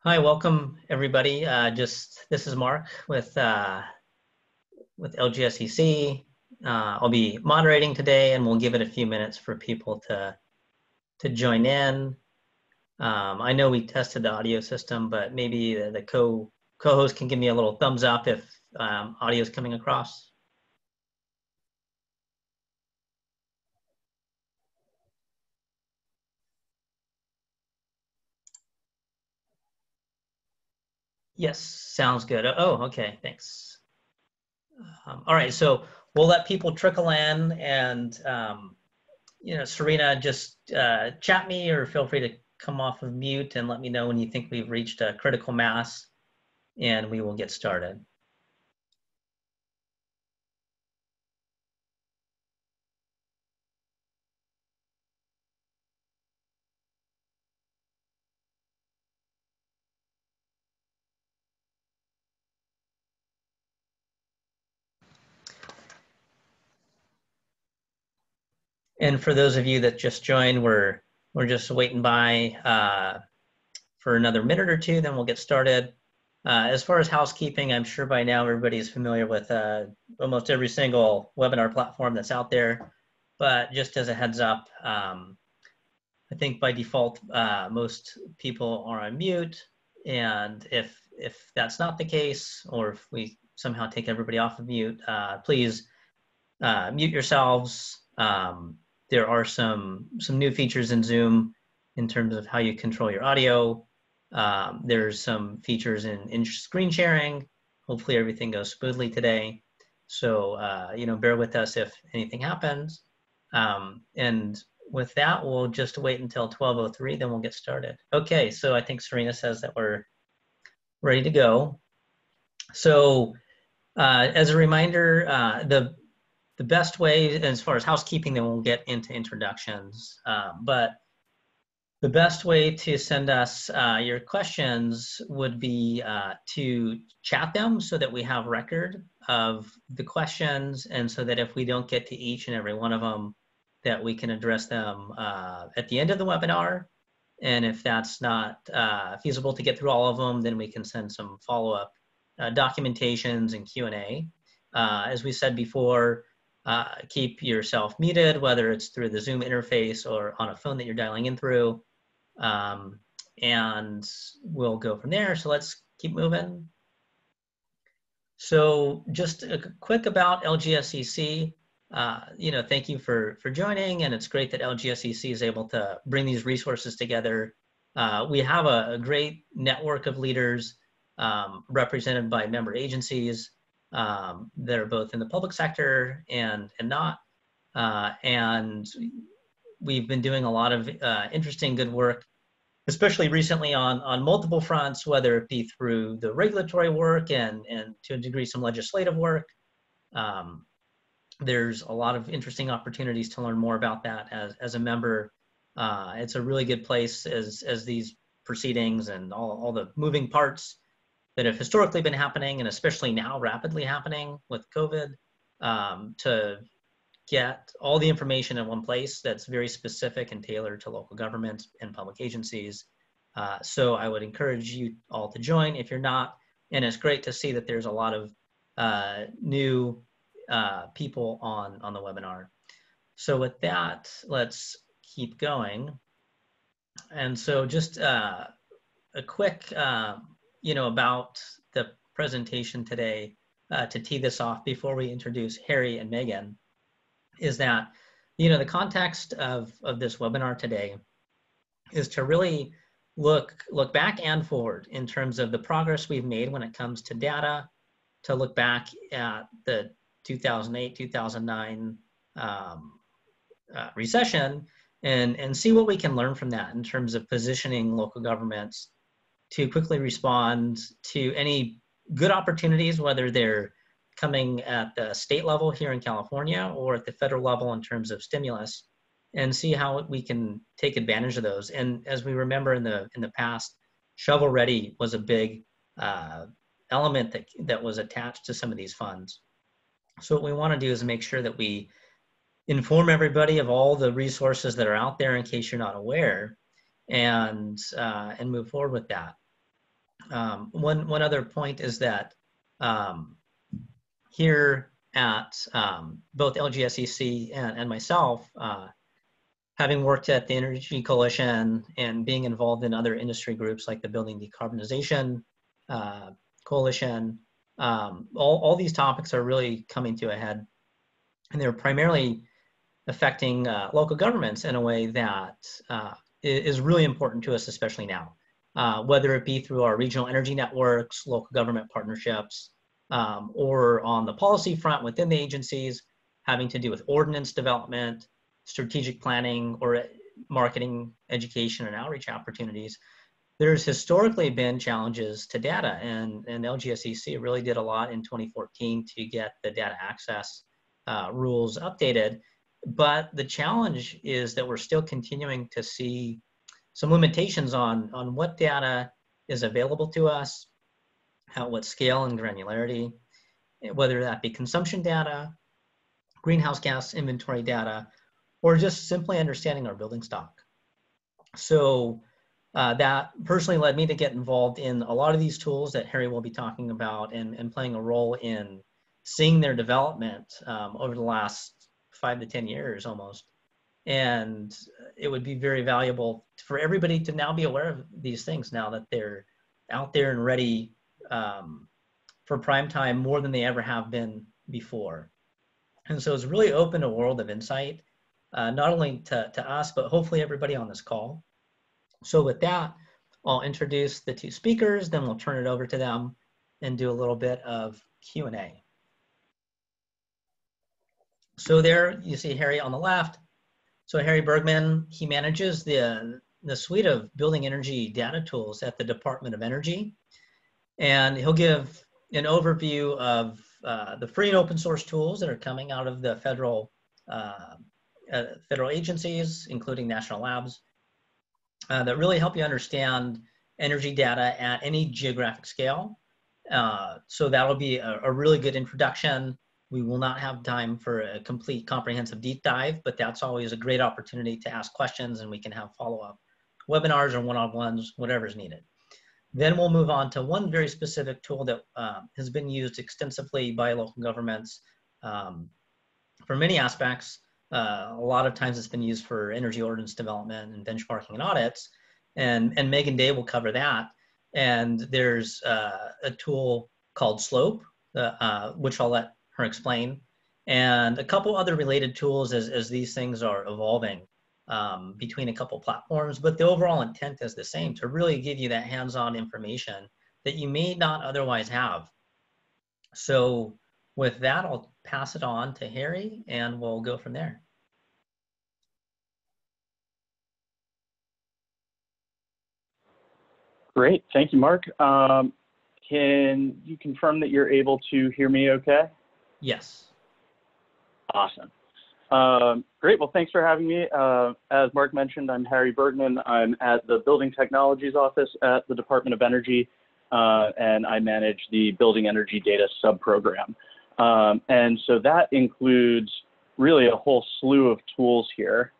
Hi, welcome everybody. This is Mark with LGSEC. I'll be moderating today, and we'll give it a few minutes for people to join in. I know we tested the audio system, but maybe the co-host can give me a little thumbs up if audio is coming across. Yes, sounds good. Oh, okay, thanks. All right, so we'll let people trickle in, and Serena, just chat me or feel free to come off of mute and let me know when you think we've reached a critical mass, and we will get started. And for those of you that just joined, we're just waiting by for another minute or two, then we'll get started. As far as housekeeping, I'm sure by now everybody's familiar with almost every single webinar platform that's out there. But just as a heads up, I think by default, most people are on mute. And if that's not the case, or if we somehow take everybody off of mute, please mute yourselves. There are some new features in Zoom in terms of how you control your audio. There's some features in screen sharing. Hopefully everything goes smoothly today. So, bear with us if anything happens. And with that, we'll just wait until 12:03, then we'll get started. Okay, so I think Serena says that we're ready to go. So as a reminder, the best way, as far as housekeeping, then we'll get into introductions, but the best way to send us your questions would be to chat them so that we have record of the questions, and so that if we don't get to each and every one of them, that we can address them at the end of the webinar. And if that's not feasible to get through all of them, then we can send some follow-up documentations and Q&A. As we said before, keep yourself muted, whether it's through the Zoom interface or on a phone that you're dialing in through. And we'll go from there. So let's keep moving. So just a quick about LGSEC. Thank you for joining, and it's great that LGSEC is able to bring these resources together. We have a great network of leaders represented by member agencies that are both in the public sector and not. And we've been doing a lot of interesting, good work, especially recently on multiple fronts, whether it be through the regulatory work and to a degree some legislative work. There's a lot of interesting opportunities to learn more about that as a member. It's a really good place as these proceedings and all the moving parts that have historically been happening, and especially now rapidly happening with COVID, to get all the information in one place that's very specific and tailored to local governments and public agencies. So I would encourage you all to join if you're not, and it's great to see that there's a lot of new people on the webinar. So with that, let's keep going. And so just a quick, about the presentation today, to tee this off before we introduce Harry and Megan, is that, the context of this webinar today is to really look back and forward in terms of the progress we've made when it comes to data, to look back at the 2008, 2009 recession, and see what we can learn from that in terms of positioning local governments to quickly respond to any good opportunities, whether they're coming at the state level here in California or at the federal level in terms of stimulus, and see how we can take advantage of those. And as we remember in the past, shovel ready was a big element that was attached to some of these funds. So what we want to do is make sure that we inform everybody of all the resources that are out there in case you're not aware, and move forward with that. One other point is that here at both LGSEC and myself, having worked at the Energy Coalition and being involved in other industry groups like the Building Decarbonization Coalition, all these topics are really coming to a head, and they're primarily affecting local governments in a way that is really important to us, especially now, whether it be through our regional energy networks, local government partnerships, or on the policy front within the agencies, having to do with ordinance development, strategic planning, or marketing, education, and outreach opportunities. There's historically been challenges to data, and LGSEC really did a lot in 2014 to get the data access rules updated. But the challenge is that we're still continuing to see some limitations on what data is available to us, what scale and granularity, whether that be consumption data, greenhouse gas inventory data, or just simply understanding our building stock. So that personally led me to get involved in a lot of these tools that Harry will be talking about, and playing a role in seeing their development over the last 5 to 10 years almost. And it would be very valuable for everybody to now be aware of these things now that they're out there and ready for prime time more than they ever have been before. And so it's really opened a world of insight, not only to us, but hopefully everybody on this call. So with that, I'll introduce the two speakers, then we'll turn it over to them and do a little bit of Q&A. So there you see Harry on the left. So Harry Bergman, he manages the suite of building energy data tools at the Department of Energy. And he'll give an overview of the free and open source tools that are coming out of the federal agencies, including national labs, that really help you understand energy data at any geographic scale. So that'll be a really good introduction. We will not have time for a complete comprehensive deep dive, but that's always a great opportunity to ask questions, and we can have follow-up webinars or one-on-ones, whatever's needed. Then we'll move on to one very specific tool that has been used extensively by local governments for many aspects. A lot of times it's been used for energy ordinance development and benchmarking and audits, and Megan Day will cover that. And there's a tool called Slope, which I'll let her explain, and a couple other related tools as these things are evolving between a couple platforms, but the overall intent is the same, to really give you that hands-on information that you may not otherwise have. So with that, I'll pass it on to Harry and we'll go from there. Great, thank you, Mark. Can you confirm that you're able to hear me okay? Yes. Awesome. Great, well, thanks for having me. As Mark mentioned, I'm Harry Bergman. I'm at the Building Technologies Office at the Department of Energy, and I manage the Building Energy Data subprogram. And so that includes really a whole slew of tools here,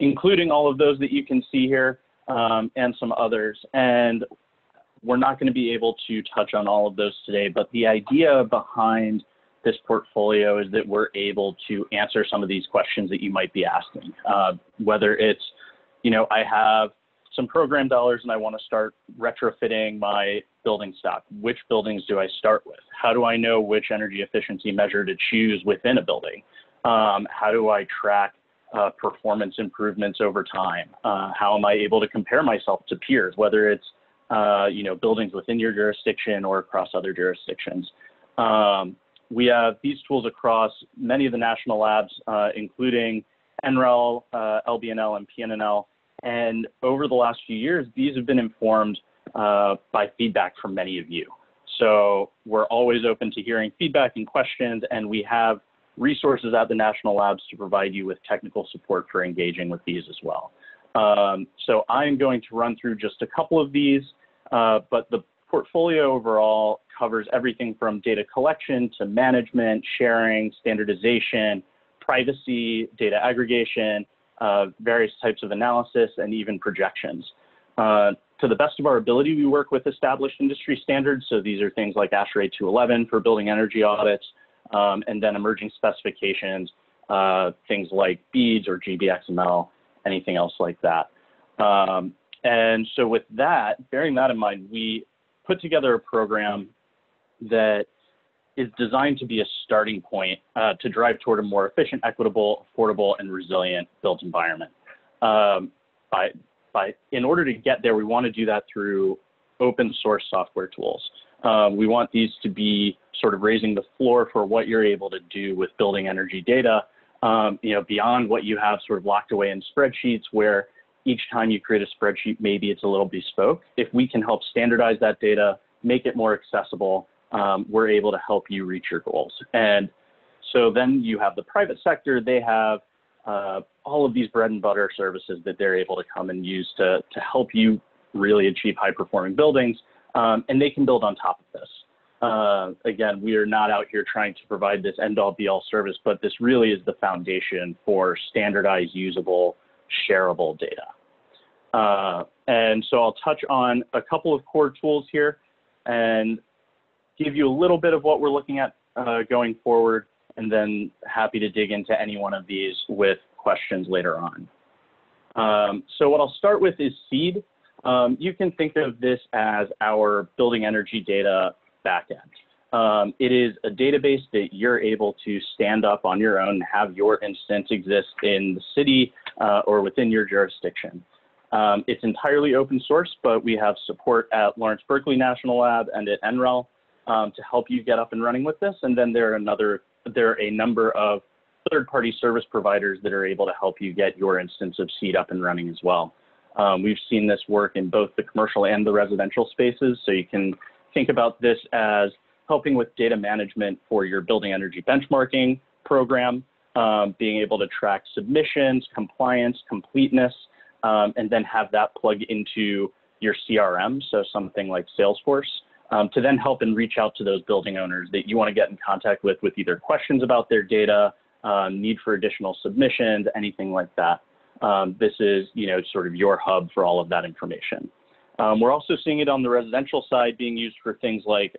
including all of those that you can see here, and some others. And we're not going to be able to touch on all of those today, but the idea behind this portfolio is that we're able to answer some of these questions that you might be asking. Whether it's, you know, I have some program dollars and I want to start retrofitting my building stock. Which buildings do I start with? How do I know which energy efficiency measure to choose within a building? How do I track performance improvements over time? How am I able to compare myself to peers, whether it's you know, buildings within your jurisdiction or across other jurisdictions? We have these tools across many of the national labs, including NREL, LBNL, and PNNL. And over the last few years, these have been informed by feedback from many of you. So we're always open to hearing feedback and questions, and we have resources at the national labs to provide you with technical support for engaging with these as well. So I'm going to run through just a couple of these, but the portfolio overall covers everything from data collection to management, sharing, standardization, privacy, data aggregation, various types of analysis, and even projections. To To the best of our ability, we work with established industry standards. So these are things like ASHRAE 211 for building energy audits, and then emerging specifications, things like BEADS or GBXML, anything else like that. And so with that, bearing that in mind, we put together a program that is designed to be a starting point to drive toward a more efficient, equitable, affordable, and resilient built environment. In order to get there, we want to do that through open source software tools. We want these to be sort of raising the floor for what you're able to do with building energy data, beyond what you have sort of locked away in spreadsheets, where each time you create a spreadsheet, maybe it's a little bespoke. If we can help standardize that data, make it more accessible, we're able to help you reach your goals. And so then you have the private sector. They have all of these bread and butter services that they're able to come and use to help you really achieve high performing buildings, and they can build on top of this. Again, we are not out here trying to provide this end all be all service, but this really is the foundation for standardized, usable, shareable data. And so I'll touch on a couple of core tools here and give you a little bit of what we're looking at going forward, and then happy to dig into any one of these with questions later on. So what I'll start with is SEED. You can think of this as our building energy data backend. It is a database that you're able to stand up on your own, have your instance exist in the city or within your jurisdiction. It's entirely open source, but we have support at Lawrence Berkeley National Lab and at NREL to help you get up and running with this. And then there are a number of third-party service providers that are able to help you get your instance of SEED up and running as well. We've seen this work in both the commercial and the residential spaces. So you can think about this as helping with data management for your building energy benchmarking program, being able to track submissions, compliance, completeness, and then have that plug into your CRM, so something like Salesforce, to then help and reach out to those building owners that you want to get in contact with either questions about their data, need for additional submissions, anything like that. This is, sort of your hub for all of that information. We're also seeing it on the residential side being used for things like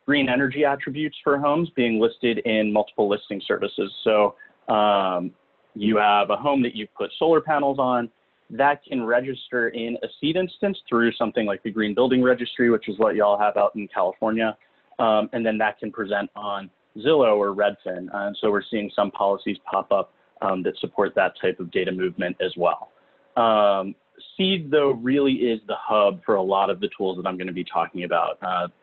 green energy attributes for homes being listed in multiple listing services. So you have a home that you've put solar panels on, that can register in a SEED instance through something like the Green Building Registry, which is what y'all have out in California. And then that can present on Zillow or Redfin. And so we're seeing some policies pop up that support that type of data movement as well. SEED, though, really is the hub for a lot of the tools that I'm going to be talking about.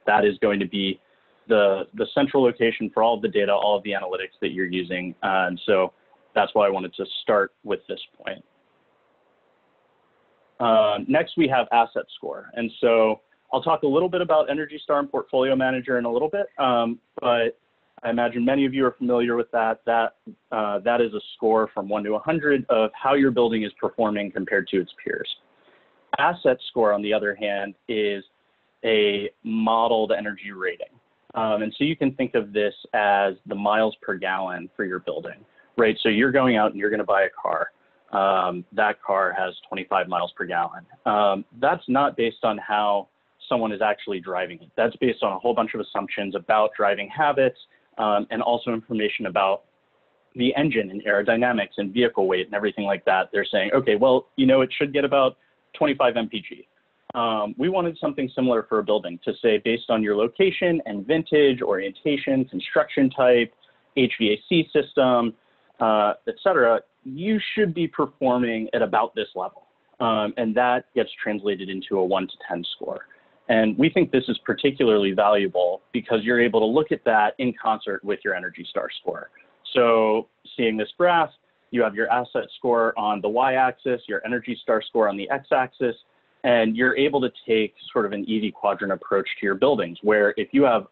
That is going to be the central location for all of the data, all of the analytics that you're using. And so that's why I wanted to start with this point. Next, we have Asset Score. And so I'll talk a little bit about Energy Star and Portfolio Manager in a little bit, but I imagine many of you are familiar with that. That is a score from 1 to 100 of how your building is performing compared to its peers. Asset Score, on the other hand, is a modeled energy rating. And so you can think of this as the miles per gallon for your building, right? So you're going out and you're going to buy a car. That car has 25 miles per gallon. That's not based on how someone is actually driving it. That's based on a whole bunch of assumptions about driving habits, and also information about the engine and aerodynamics and vehicle weight and everything like that. They're saying, okay, well, it should get about 25 mpg. We wanted something similar for a building to say, based on your location and vintage, orientation, construction type, HVAC system, et cetera, you should be performing at about this level. And that gets translated into a 1 to 10 score. And we think this is particularly valuable because you're able to look at that in concert with your Energy Star score. So seeing this graph, you have your asset score on the y-axis, your Energy Star score on the x-axis, and you're able to take sort of an easy quadrant approach to your buildings, where if you have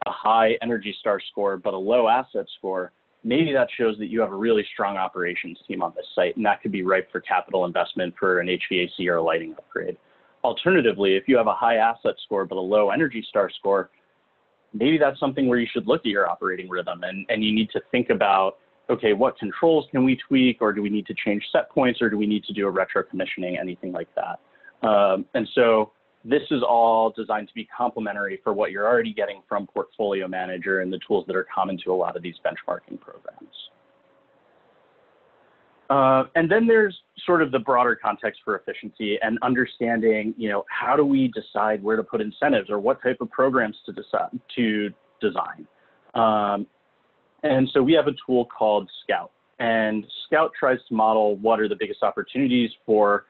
a high Energy Star score but a low asset score, maybe that shows that you have a really strong operations team on this site, and that could be ripe for capital investment for an HVAC or a lighting upgrade. Alternatively, if you have a high asset score but a low Energy Star score, maybe that's something where you should look at your operating rhythm and you need to think about, okay, what controls can we tweak, or do we need to change set points, or do we need to do a retro commissioning, anything like that. And so this is all designed to be complementary for what you're already getting from Portfolio Manager and the tools that are common to a lot of these benchmarking programs. And then there's sort of the broader context for efficiency and understanding, how do we decide where to put incentives or what type of programs to design. And so we have a tool called Scout, and Scout tries to model what are the biggest opportunities for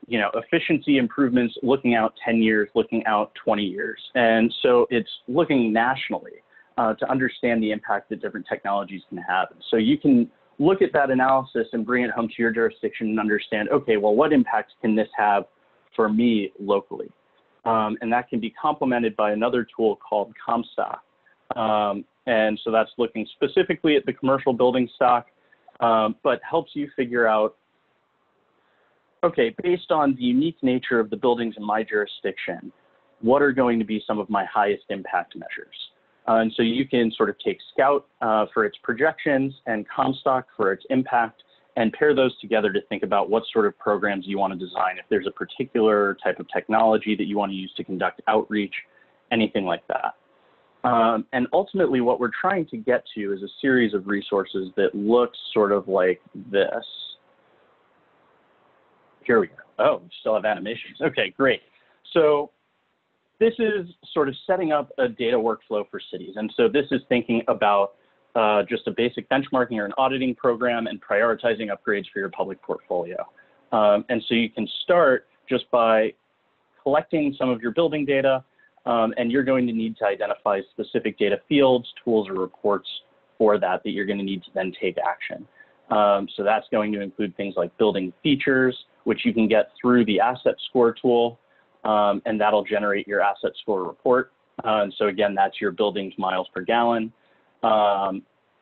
efficiency improvements, looking out 10 years, looking out 20 years. And so it's looking nationally to understand the impact that different technologies can have. And so you can look at that analysis and bring it home to your jurisdiction and understand, okay, well, what impacts can this have for me locally? And that can be complemented by another tool called Comstock. And so that's looking specifically at the commercial building stock, but helps you figure out, okay, based on the unique nature of the buildings in my jurisdiction, what are going to be some of my highest impact measures? And so you can sort of take Scout for its projections and Comstock for its impact and pair those together to think about what sort of programs you want to design, if there's a particular type of technology that you want to use to conduct outreach, anything like that. And ultimately what we're trying to get to is a series of resources that looks sort of like this. Here we go. Oh, we still have animations. Okay, great. So this is sort of setting up a data workflow for cities. And so this is thinking about just a basic benchmarking or an auditing program and prioritizing upgrades for your public portfolio. And so you can start just by collecting some of your building data, and you're going to need to identify specific data fields, tools, or reports for that you're going to need to then take action. So that's going to include things like building features, which you can get through the asset score tool, and that'll generate your asset score report. And so again, that's your buildings miles per gallon.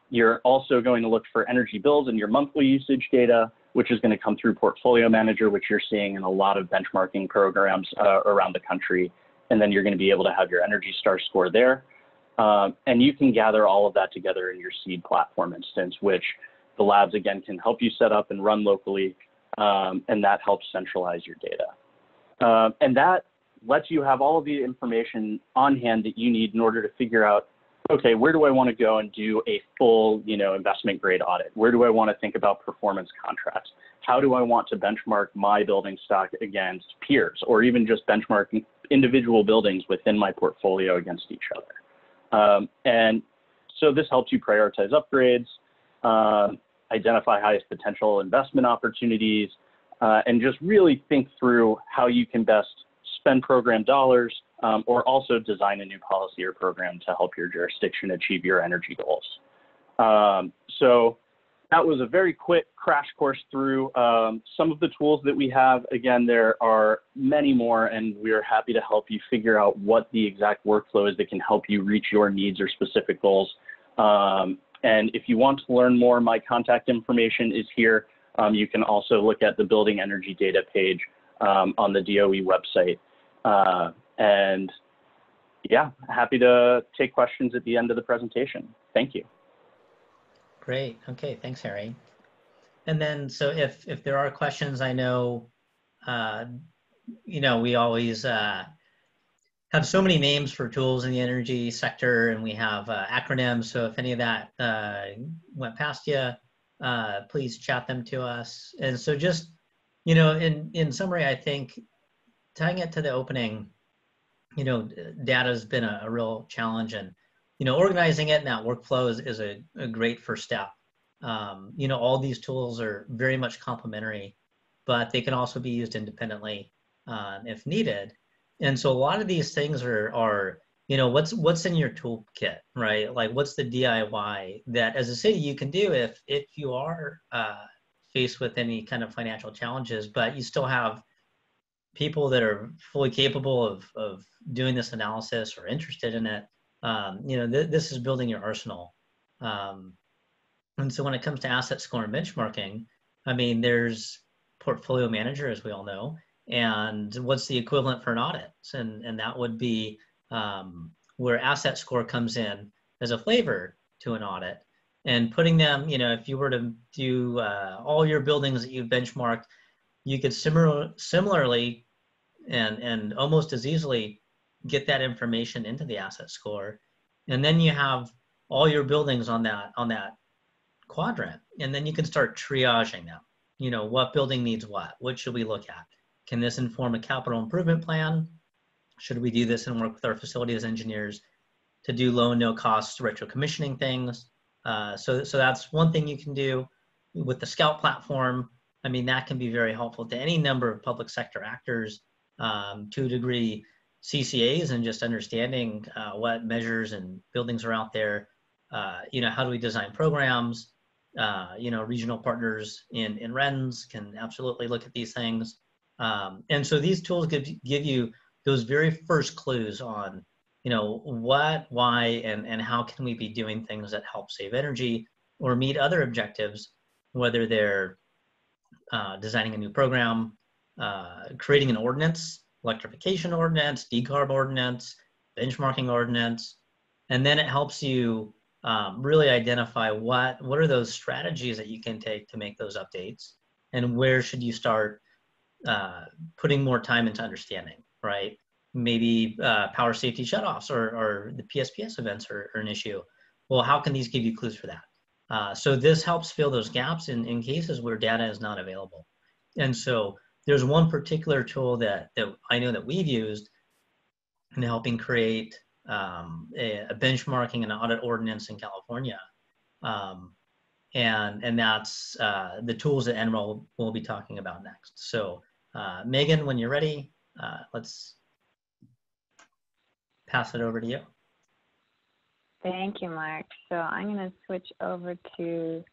You're also going to look for energy bills and your monthly usage data, which is going to come through Portfolio Manager, which you're seeing in a lot of benchmarking programs around the country. And then you're going to be able to have your Energy Star score there. And you can gather all of that together in your seed platform instance, which the labs, again, can help you set up and run locally, and that helps centralize your data. And that lets you have all of the information on hand that you need in order to figure out, okay, where do I want to go and do a full, investment grade audit? Where do I want to think about performance contracts? How do I want to benchmark my building stock against peers, or even just benchmarking individual buildings within my portfolio against each other? And so this helps you prioritize upgrades, identify highest potential investment opportunities, and just really think through how you can best spend program dollars, or also design a new policy or program to help your jurisdiction achieve your energy goals. So that was a very quick crash course through some of the tools that we have. Again, there are many more, and we are happy to help you figure out what the exact workflow is that can help you reach your needs or specific goals. And if you want to learn more, my contact information is here. You can also look at the Building Energy Data page on the DOE website. And yeah, happy to take questions at the end of the presentation. Thank you. Great. Okay. Thanks, Harry. And then, so if there are questions, I know, we always have so many names for tools in the energy sector, and we have acronyms. So if any of that went past you, please chat them to us. And so just, in summary, I think tying it to the opening, data has been a real challenge, and organizing it in that workflow is a great first step. All these tools are very much complementary, but they can also be used independently if needed. And so a lot of these things are what's in your toolkit, right? Like, what's the DIY that as a city you can do if you are faced with any kind of financial challenges, but you still have people that are fully capable of doing this analysis or interested in it. This is building your arsenal. And so when it comes to asset score and benchmarking, I mean, there's Portfolio Manager, as we all know, and what's the equivalent for an audit? And that would be where asset score comes in as a flavor to an audit, and putting them, if you were to do all your buildings that you've benchmarked, you could similarly and almost as easily get that information into the asset score. And then you have all your buildings on that quadrant. And then you can start triaging them. You know, what building needs what should we look at? Can this inform a capital improvement plan? Should we do this and work with our facilities engineers to do low and no cost retro commissioning things? So that's one thing you can do with the Scout platform. I mean, that can be very helpful to any number of public sector actors, to a degree, CCAs, and just understanding what measures and buildings are out there. You know, how do we design programs? You know, regional partners in RENs can absolutely look at these things. And so these tools give you those very first clues on, you know, what, why, and how can we be doing things that help save energy or meet other objectives, whether they're designing a new program, creating an ordinance, electrification ordinance, decarb ordinance, benchmarking ordinance, and then it helps you really identify what are those strategies that you can take to make those updates, and where should you start putting more time into understanding, right? Maybe power safety shutoffs or the PSPS events are an issue. Well, how can these give you clues for that? So this helps fill those gaps in cases where data is not available. And so there's one particular tool that I know that we've used in helping create a benchmarking and audit ordinance in California. And that's the tools that NREL will be talking about next. So Megan, when you're ready, let's pass it over to you. Thank you, Mark. So I'm going to switch over to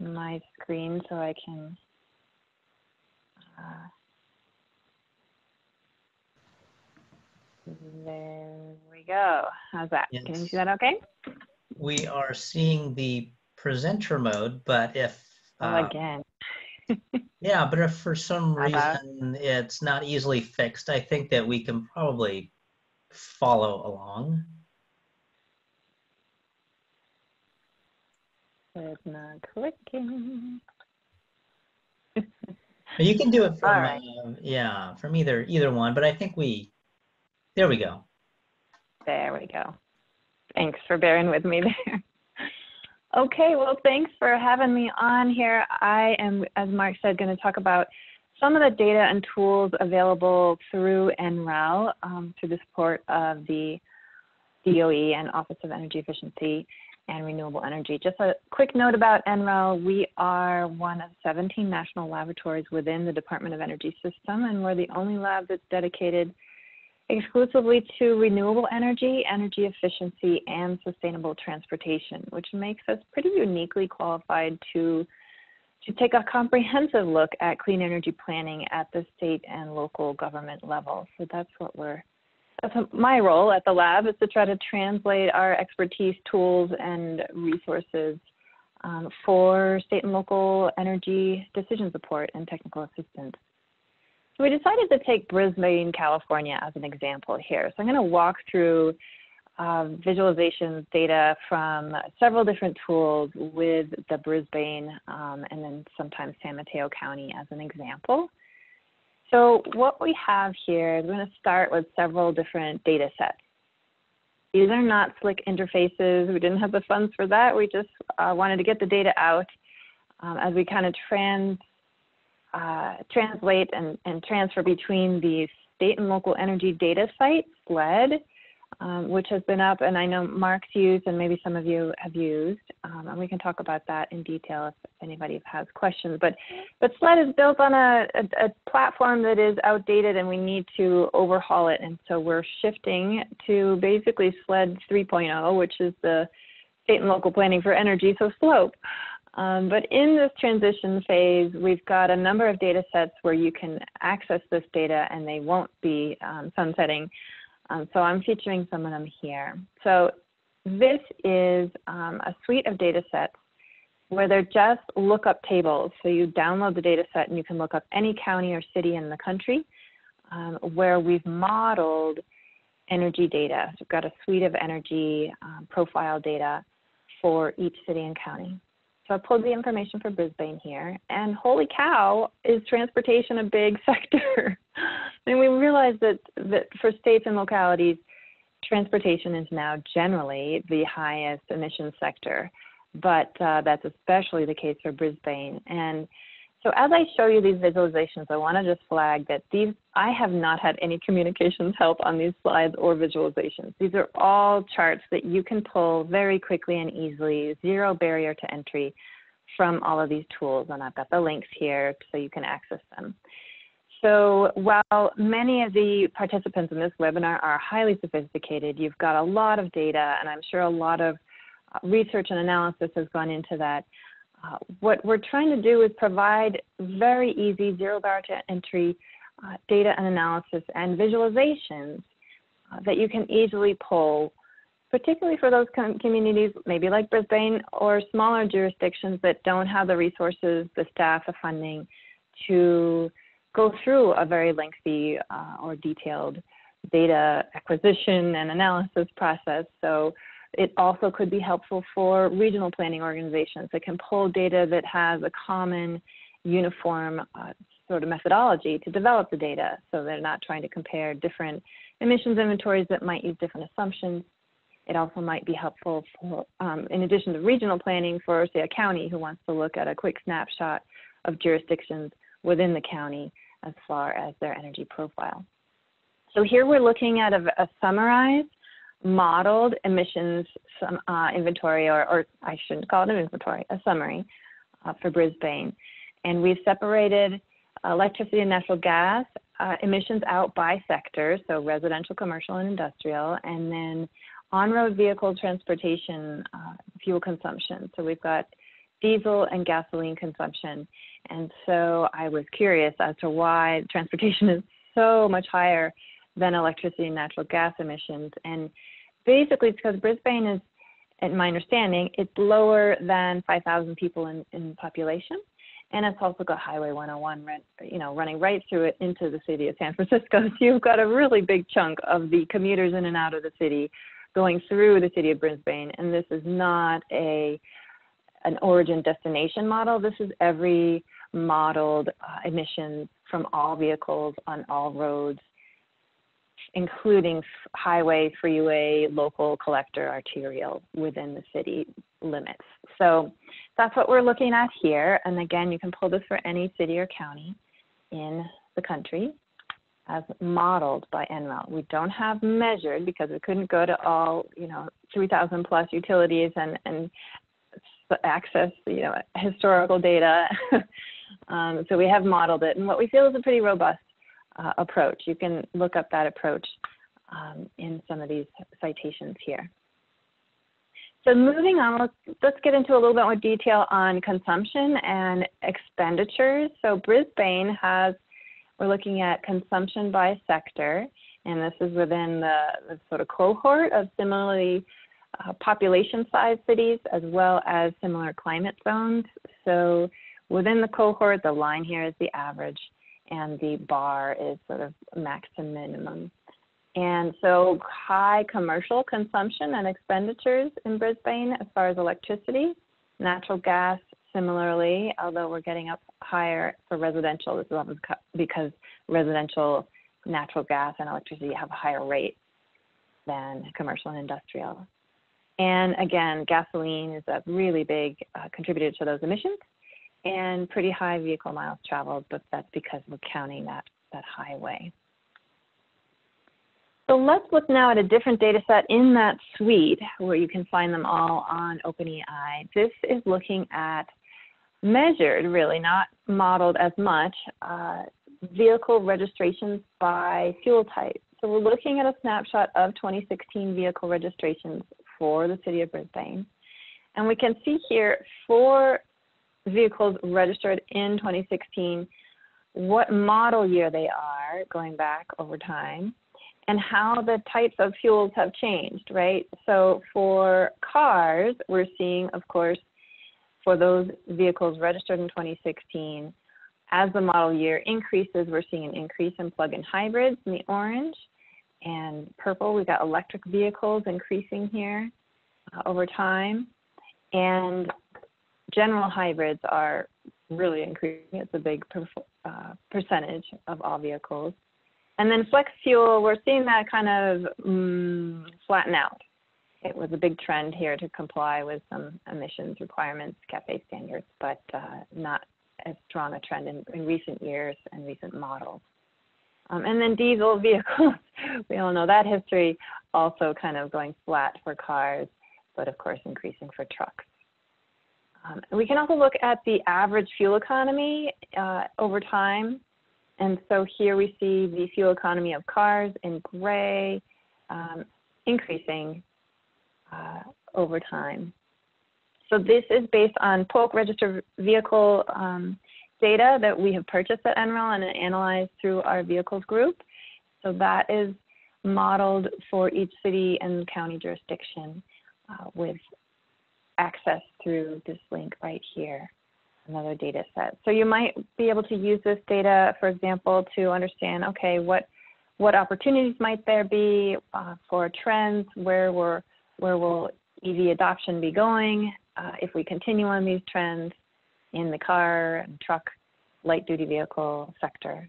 my screen so I can there we go. How's that? Yes. Can you see that okay? We are seeing the presenter mode, but if again. yeah, but if for some reason it's not easily fixed, I think that we can probably follow along. It's not clicking. You can do it from All right. yeah, from either one, but I think there we go. There we go. Thanks for bearing with me there. Okay, well, thanks for having me on here. I am, as Mark said, going to talk about some of the data and tools available through NREL, through the support of the DOE and Office of Energy Efficiency and Renewable Energy. Just a quick note about NREL. We are one of 17 national laboratories within the Department of Energy system, and we're the only lab that's dedicated exclusively to renewable energy, energy efficiency, and sustainable transportation, which makes us pretty uniquely qualified to take a comprehensive look at clean energy planning at the state and local government level. So that's my role at the lab, is to try to translate our expertise, tools, and resources for state and local energy decision support and technical assistance. So we decided to take Brisbane, California as an example here. So I'm going to walk through visualization data from several different tools with the Brisbane and then sometimes San Mateo County as an example. So what we have here is we're going to start with several different data sets. These are not slick interfaces. We didn't have the funds for that. We just wanted to get the data out as we kind of translate and transfer between these state and local energy data sites, SLED, which has been up, and I know Mark's used and maybe some of you have used, and we can talk about that in detail if anybody has questions. But SLED is built on a platform that is outdated and we need to overhaul it, and so we're shifting to basically SLED 3.0, which is the state and local planning for energy, so SLOPE. But in this transition phase, we've got a number of data sets where you can access this data and they won't be sunsetting. So I'm featuring some of them here. So this is a suite of data sets where they're just lookup tables. So you download the data set and you can look up any county or city in the country where we've modeled energy data. So we've got a suite of energy profile data for each city and county. So I pulled the information for Brisbane here, and holy cow, is transportation a big sector? And we realized that for states and localities, transportation is now generally the highest emissions sector, but that's especially the case for Brisbane. And so as I show you these visualizations, I want to just flag that I have not had any communications help on these slides or visualizations. These are all charts that you can pull very quickly and easily, zero barrier to entry from all of these tools. And I've got the links here so you can access them. So while many of the participants in this webinar are highly sophisticated, you've got a lot of data, and I'm sure a lot of research and analysis has gone into that. What we're trying to do is provide very easy zero barrier to entry data and analysis and visualizations that you can easily pull, particularly for those communities, maybe like Brisbane or smaller jurisdictions that don't have the resources, the staff, the funding to go through a very lengthy or detailed data acquisition and analysis process. So it also could be helpful for regional planning organizations that can pull data that has a common, uniform sort of methodology to develop the data, so they're not trying to compare different emissions inventories that might use different assumptions. It also might be helpful for, in addition to regional planning, for, say, a county who wants to look at a quick snapshot of jurisdictions within the county as far as their energy profile. So here we're looking at a summarized, modeled emissions inventory, or I shouldn't call it an inventory, a summary for Brisbane. And we've separated electricity and natural gas emissions out by sector, so residential, commercial, and industrial, and then on-road vehicle transportation fuel consumption. So we've got diesel and gasoline consumption. And so I was curious as to why transportation is so much higher than electricity and natural gas emissions. And basically it's because Brisbane is, in my understanding, it's lower than 5,000 people in population. And it's also got Highway 101, running right through it into the city of San Francisco. So you've got a really big chunk of the commuters in and out of the city going through the city of Brisbane. And this is not an origin destination model. This is every modeled emissions from all vehicles on all roads, including highway, freeway, local, collector, arterial within the city limits. So that's what we're looking at here. And again, you can pull this for any city or county in the country as modeled by NREL. We don't have measured because we couldn't go to all, 3,000 plus utilities and access, historical data. So we have modeled it. And what we feel is a pretty robust approach. You can look up that approach in some of these citations here. So moving on, let's get into a little bit more detail on consumption and expenditures. So Brisbane we're looking at consumption by sector, and this is within the sort of cohort of similarly population size cities as well as similar climate zones. So within the cohort, the line here is the average, and the bar is sort of max to minimum. And so high commercial consumption and expenditures in Brisbane as far as electricity, natural gas similarly, although we're getting up higher for residential. This is because residential natural gas and electricity have a higher rate than commercial and industrial. And again, gasoline is a really big contributor to those emissions, and pretty high vehicle miles traveled, but that's because we're counting that highway. So let's look now at a different data set in that suite where you can find them all on OpenEI. This is looking at measured, really not modeled as much, vehicle registrations by fuel type. So we're looking at a snapshot of 2016 vehicle registrations for the city of Brisbane. And we can see here for vehicles registered in 2016, what model year they are going back over time, and how the types of fuels have changed, right? So for cars, we're seeing, of course, for those vehicles registered in 2016, as the model year increases, we're seeing an increase in plug-in hybrids in the orange. And purple, we've got electric vehicles increasing here over time. And general hybrids are really increasing. It's a big percentage of all vehicles. And then flex fuel, we're seeing that kind of flatten out. It was a big trend here to comply with some emissions requirements, CAFE standards, but not as strong a trend in recent years and recent models. And then diesel vehicles, we all know that history, also kind of going flat for cars, but of course increasing for trucks. We can also look at the average fuel economy over time. And so here we see the fuel economy of cars in gray increasing over time. So this is based on Polk registered vehicle data that we have purchased at NREL and analyzed through our vehicles group. So that is modeled for each city and county jurisdiction with access through this link right here, another data set. So you might be able to use this data, for example, to understand, okay, what opportunities might there be for trends, where will EV adoption be going if we continue on these trends in the car and truck, light duty vehicle sector,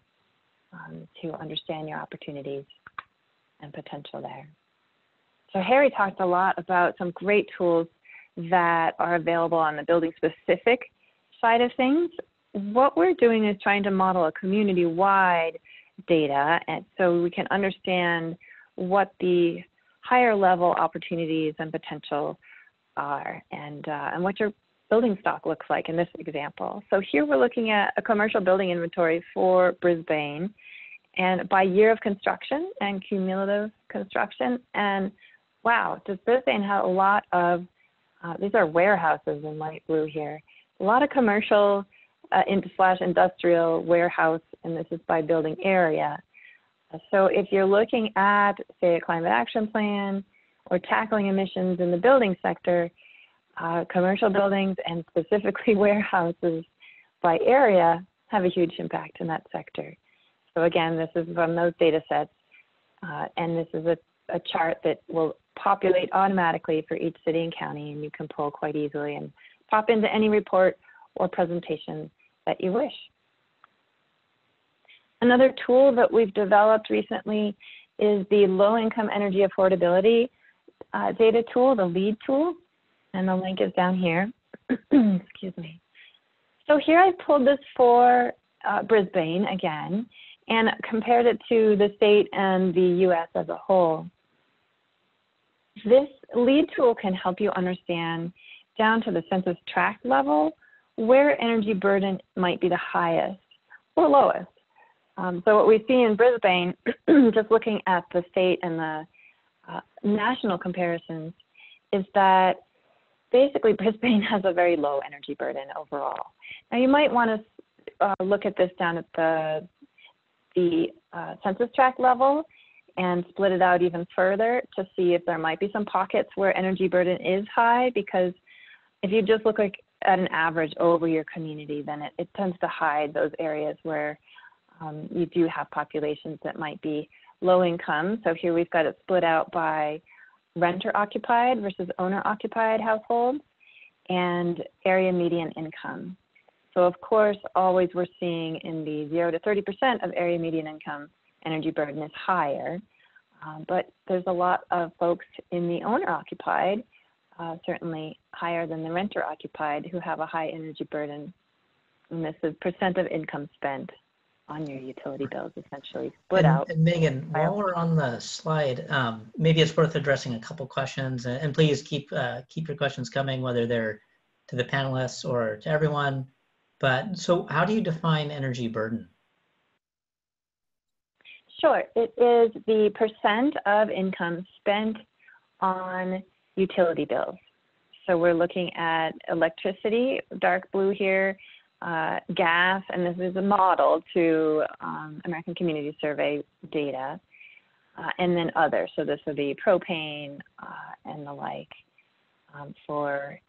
to understand your opportunities and potential there. So Harry talked a lot about some great tools that are available on the building specific side of things. What we're doing is trying to model a community-wide data, and so we can understand what the higher level opportunities and potential are, and what your building stock looks like in this example. So here we're looking at a commercial building inventory for Brisbane, and by year of construction and cumulative construction. And wow, does Brisbane have a lot of, these are warehouses in light blue here, a lot of commercial / industrial warehouse, and this is by building area. So if you're looking at, say, a climate action plan or tackling emissions in the building sector, commercial buildings and specifically warehouses by area have a huge impact in that sector. So again, this is from those data sets, and this is a chart that will populate automatically for each city and county, and you can pull quite easily and pop into any report or presentation that you wish. Another tool that we've developed recently is the low-income energy affordability data tool, the LEAD tool, and the link is down here. Excuse me. So here I pulled this for Brisbane again and compared it to the state and the US as a whole. This LEAD tool can help you understand down to the census tract level where energy burden might be the highest or lowest. So what we see in Brisbane, just looking at the state and the national comparisons, is that basically Brisbane has a very low energy burden overall. Now you might want to look at this down at the census tract level and split it out even further to see if there might be some pockets where energy burden is high, because if you just look at an average over your community, then it tends to hide those areas where you do have populations that might be low income. So here we've got it split out by renter occupied versus owner occupied households and area median income. So of course, always we're seeing in the 0 to 30% of area median income, energy burden is higher, but there's a lot of folks in the owner occupied, certainly higher than the renter occupied, who have a high energy burden. And this is percent of income spent on your utility bills, essentially split out. And Megan, while we're on the slide, maybe it's worth addressing a couple questions, and please keep your questions coming, whether they're to the panelists or to everyone. But so how do you define energy burden? Sure, it is the percent of income spent on utility bills. So we're looking at electricity, dark blue here, gas, and this is a model to American Community Survey data, and then other. So this would be propane and the like for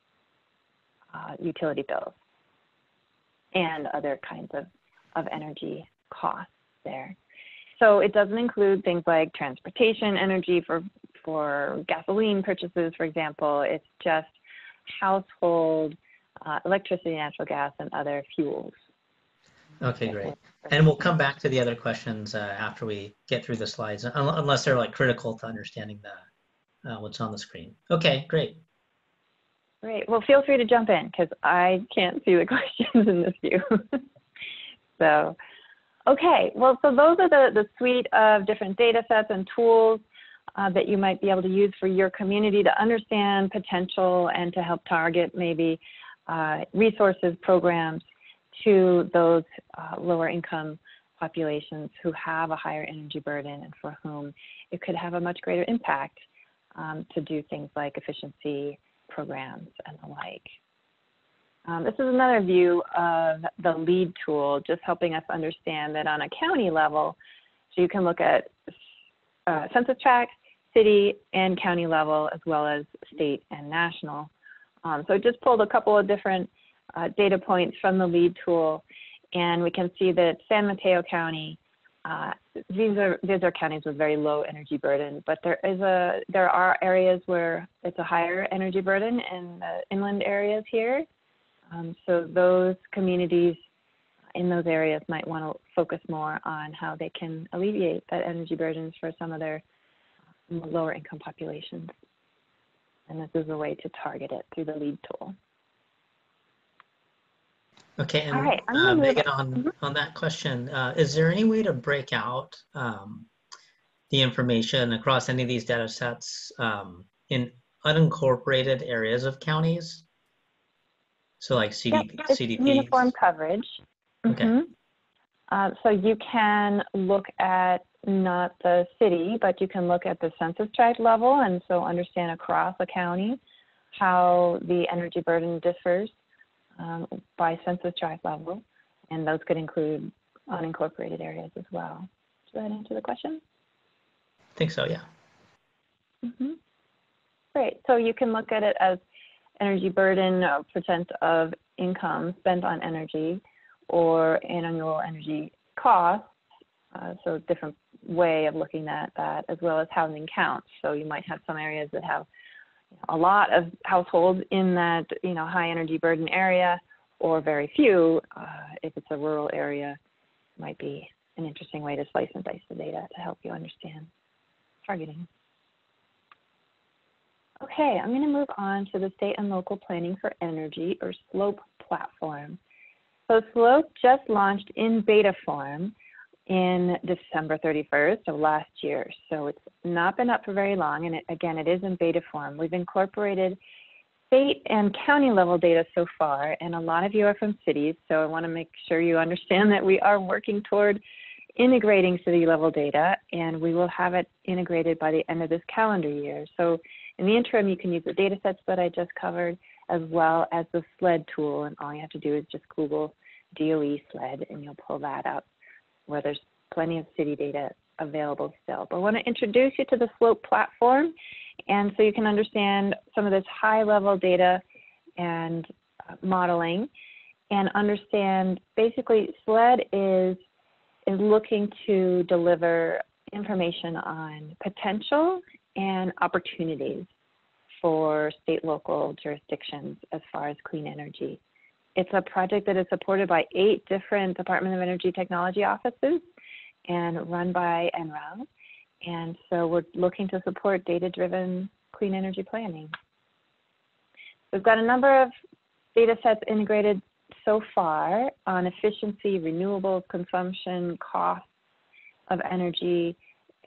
utility bills and other kinds of energy costs there. So it doesn't include things like transportation energy for gasoline purchases, for example. It's just household electricity, natural gas, and other fuels. Okay, great. And we'll come back to the other questions after we get through the slides, unless they're like critical to understanding what's on the screen. Okay, great. Great. Well, feel free to jump in because I can't see the questions in this view. So, okay. Well, so those are the suite of different data sets and tools that you might be able to use for your community to understand potential and to help target maybe resources, programs to those lower income populations who have a higher energy burden and for whom it could have a much greater impact to do things like efficiency programs and the like. This is another view of the LEAD tool, just helping us understand that on a county level, so you can look at census tracts, city and county level, as well as state and national. So I just pulled a couple of different data points from the LEAD tool, and we can see that San Mateo County, these are counties with very low energy burden, but there are areas where it's a higher energy burden in the inland areas here. So those communities in those areas might want to focus more on how they can alleviate that energy burdens for some of their lower income populations. And this is a way to target it through the LEAD tool. Okay, and all right, Megan, on that question, is there any way to break out the information across any of these data sets in unincorporated areas of counties? So like CDP, yep, it's CDPs? Uniform coverage. Okay. So you can look at not the city, but you can look at the census tract level, and so understand across a county how the energy burden differs by census tract level, and those could include unincorporated areas as well. Does that answer the question? I think so, yeah. Great. So you can look at it as energy burden, percent of income spent on energy, or annual energy costs. So different way of looking at that, as well as housing counts. So you might have some areas that have a lot of households in that high energy burden area, or very few. If it's a rural area, it might be an interesting way to slice and dice the data to help you understand targeting. Okay, I'm going to move on to the State and Local Planning for Energy, or SLOPE platform. So SLOPE just launched in beta form in December 31st of last year. So it's not been up for very long, and it is in beta form. We've incorporated state and county level data so far, and a lot of you are from cities, so I want to make sure you understand that we are working toward integrating city level data, and we will have it integrated by the end of this calendar year. So in the interim, you can use the data sets that I just covered, as well as the SLED tool, and all you have to do is just Google DOE SLED, and you'll pull that up, where there's plenty of city data available still. But I want to introduce you to the SLOPE platform, and so you can understand some of this high-level data and modeling, and understand basically SLED is looking to deliver information on potential and opportunities for state local jurisdictions as far as clean energy. It's a project that is supported by 8 different Department of Energy Technology offices and run by NREL. And so we're looking to support data-driven clean energy planning. We've got a number of data sets integrated so far on efficiency, renewable consumption, costs of energy,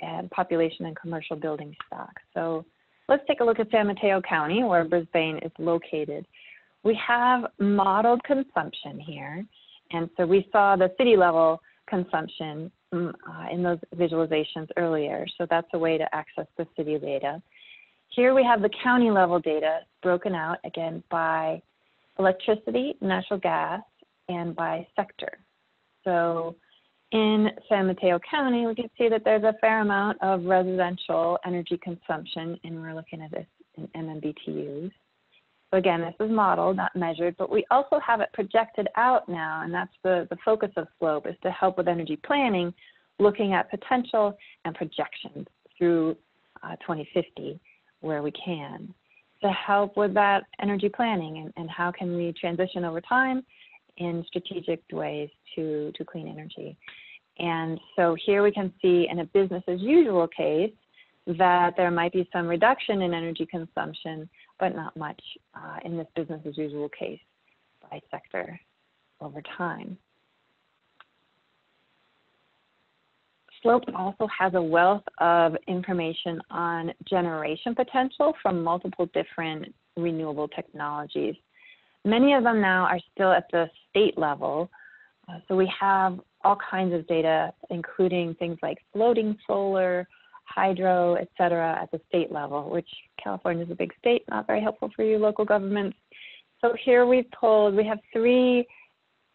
and population and commercial building stock. So let's take a look at San Mateo County, where Brisbane is located. We have modeled consumption here, and so we saw the city level consumption in those visualizations earlier, so that's a way to access the city data. Here we have the county level data broken out, again, by electricity, natural gas, and by sector. So in San Mateo County, we can see that there's a fair amount of residential energy consumption, and we're looking at this in MMBTUs. So again, this is modeled, not measured, but we also have it projected out now, and that's the focus of SLOPE, is to help with energy planning, looking at potential and projections through 2050 where we can. to help with that energy planning and how can we transition over time in strategic ways to clean energy. And so here we can see in a business as usual case that there might be some reduction in energy consumption, but not much in this business as usual case by sector over time. Slopes also has a wealth of information on generation potential from multiple different renewable technologies. Many of them now are still at the state level. So we have all kinds of data, including things like floating solar, hydro, et cetera, at the state level, which California is a big state, not very helpful for you local governments. So here we have 3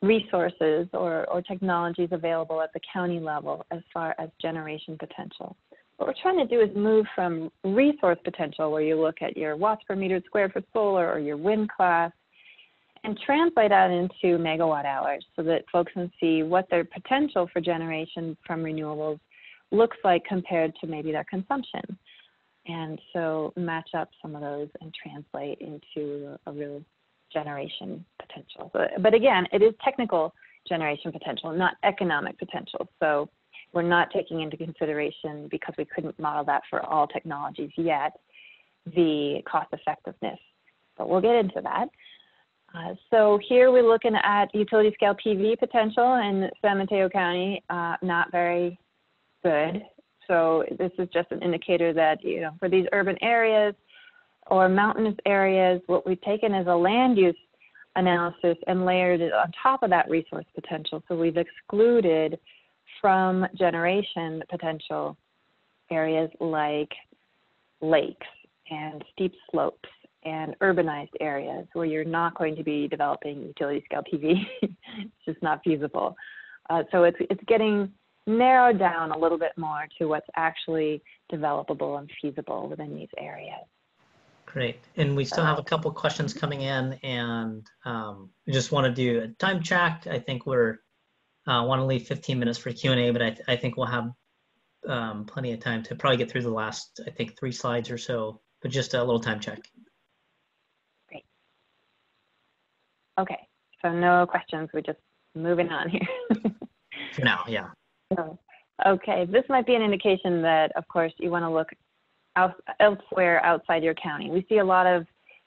resources or technologies available at the county level as far as generation potential. What we're trying to do is move from resource potential, where you look at your watts per meter squared for solar or your wind class, and translate that into megawatt hours so that folks can see what their potential for generation from renewables looks like compared to maybe their consumption. And so match up some of those and translate into a real generation potential. But again, it is technical generation potential, not economic potential. So we're not taking into consideration, because we couldn't model that for all technologies yet, the cost effectiveness. But we'll get into that. So here we're looking at utility scale PV potential in San Mateo County, not very good. So this is just an indicator that, you know, for these urban areas or mountainous areas, what we've taken is a land use analysis and layered it on top of that resource potential. So we've excluded from generation potential areas like lakes and steep slopes and urbanized areas where you're not going to be developing utility scale PV. It's just not feasible. So it's getting narrowed down a little bit more to what's actually developable and feasible within these areas. Great. And we still have a couple questions coming in, and we just want to do a time check. I think we're want to leave 15 minutes for Q&A, but I think we'll have plenty of time to probably get through the last, I think, 3 slides or so, but just a little time check. Great. Okay, so no questions. We're just moving on here. For now, yeah. So, okay, this might be an indication that, of course, you want to look elsewhere outside your county. We see a lot of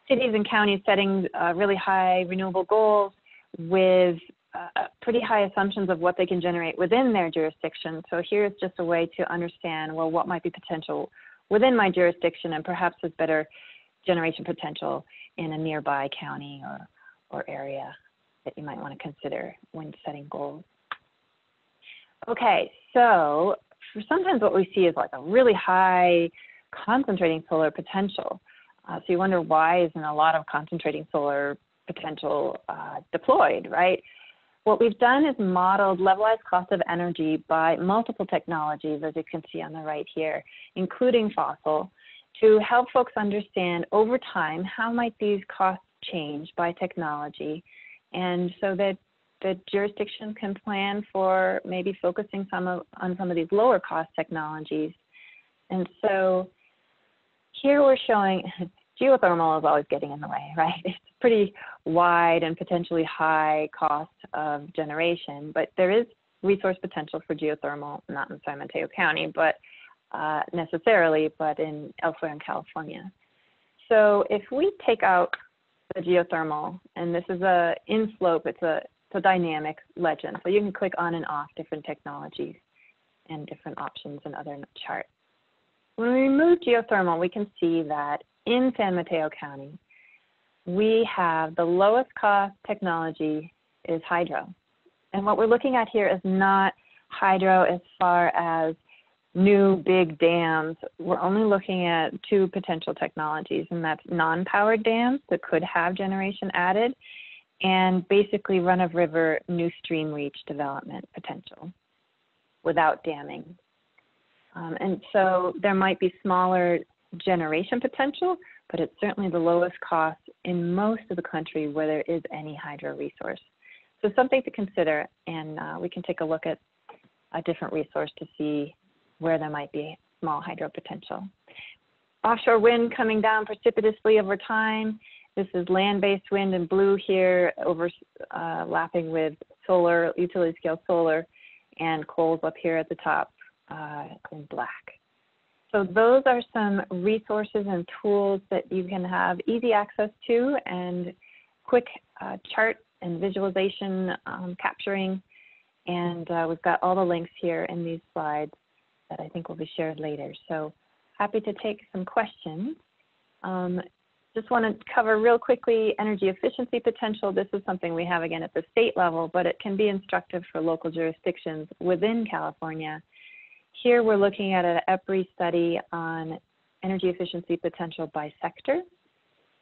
cities and counties setting really high renewable goals with pretty high assumptions of what they can generate within their jurisdiction. So here's just a way to understand, well, what might be potential within my jurisdiction, and perhaps there's better generation potential in a nearby county or area that you might want to consider when setting goals. Okay, so sometimes what we see is like a really high concentrating solar potential. So you wonder, why isn't a lot of concentrating solar potential deployed, right? What we've done is modeled levelized cost of energy by multiple technologies, as you can see on the right here, including fossil, to help folks understand over time how might these costs change by technology, and so that the jurisdiction can plan for maybe focusing on some of these lower cost technologies. And so here we're showing geothermal is always getting in the way, right? It's pretty wide and potentially high cost of generation, but there is resource potential for geothermal, not in San Mateo County, but necessarily, but elsewhere in California. So if we take out the geothermal, and this is a in slope, it's a dynamic legend, so you can click on and off different technologies and different options in other charts. When we remove geothermal, we can see that in San Mateo County, we have the lowest cost technology is hydro. And what we're looking at here is not hydro as far as new big dams. We're only looking at 2 potential technologies, and that's non-powered dams that could have generation added, and basically run-of-river new stream reach development potential without damming. And so there might be smaller generation potential, but it's certainly the lowest cost in most of the country where there is any hydro resource. So something to consider, and we can take a look at a different resource to see where there might be small hydro potential. offshore wind coming down precipitously over time. This is land-based wind in blue here, overlapping with solar, utility-scale solar, and coals up here at the top in black. So those are some resources and tools that you can have easy access to and quick chart and visualization capturing. And we've got all the links here in these slides that I think will be shared later. So happy to take some questions. Just want to cover real quickly energy efficiency potential. This is something we have again at the state level, but it can be instructive for local jurisdictions within California. Here we're looking at an EPRI study on energy efficiency potential by sector.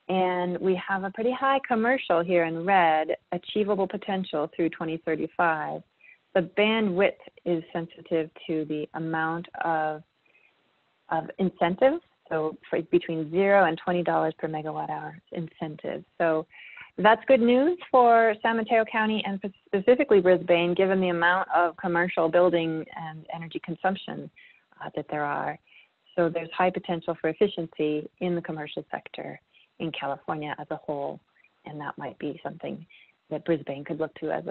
And we have a pretty high commercial here in red, achievable potential through 2035. The bandwidth is sensitive to the amount of incentives. So for between $0 and $20 per megawatt hour incentive. So that's good news for San Mateo County and specifically Brisbane, given the amount of commercial building and energy consumption that there are. So there's high potential for efficiency in the commercial sector in California as a whole, and that might be something that Brisbane could look to as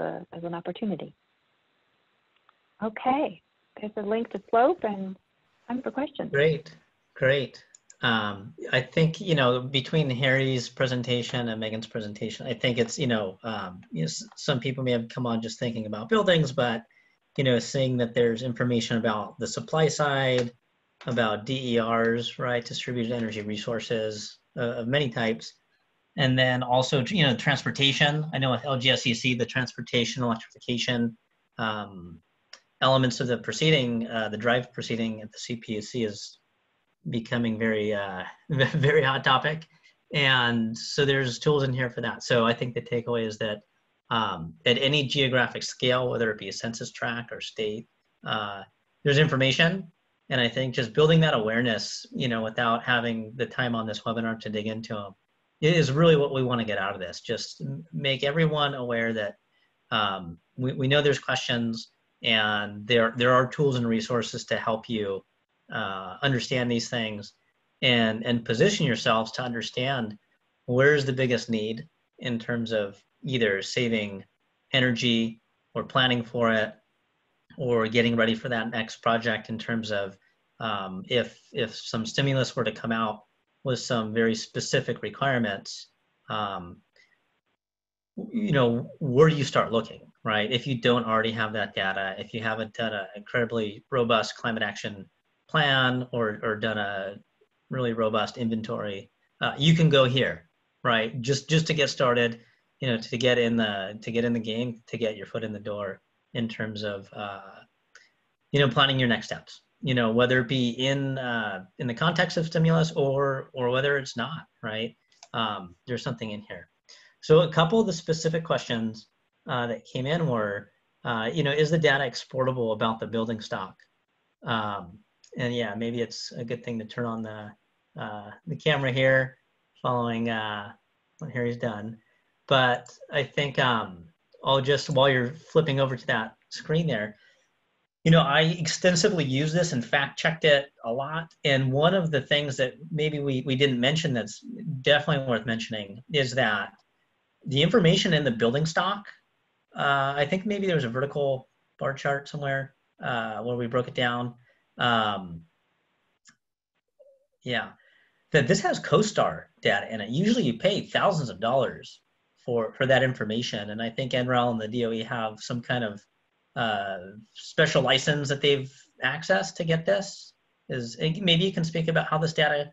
an opportunity. Okay, there's a link to slope and time for questions. Great, great. I think, you know, between Harry's presentation and Megan's presentation, I think it's, some people may have come on just thinking about buildings, but, seeing that there's information about the supply side, about DERs, right, distributed energy resources of many types. And then also, transportation. I know with LGSEC, the transportation electrification elements of the proceeding, the drive proceeding at the CPUC is becoming very, very hot topic. And so there's tools in here for that. So I think the takeaway is that at any geographic scale, whether it be a census tract or state, there's information. And I think just building that awareness, without having the time on this webinar to dig into them, is really what we want to get out of this. Just make everyone aware that we know there's questions, and there are tools and resources to help you understand these things and position yourselves to understand where's the biggest need in terms of either saving energy or planning for it or getting ready for that next project in terms of if some stimulus were to come out with some very specific requirements, where do you start looking, right? If you don't already have that data, if you haven't done an incredibly robust climate action plan or done a really robust inventory, you can go here, right? Just to get started, to get in the game, to get your foot in the door in terms of planning your next steps. Whether it be in the context of stimulus or whether it's not, right? There's something in here. So a couple of the specific questions that came in were, is the data exportable about the building stock? And yeah, maybe it's a good thing to turn on the camera here following what Harry's done. But I think I'll just, while you're flipping over to that screen there, I extensively use this and fact checked it a lot. And one of the things that maybe we didn't mention that's definitely worth mentioning is that the information in the building stock, I think maybe there was a vertical bar chart somewhere where we broke it down. Yeah, that this has CoStar data in it. Usually you pay thousands of dollars for that information. And I think NREL and the DOE have some kind of special license that they've accessed to get this. Maybe you can speak about how this data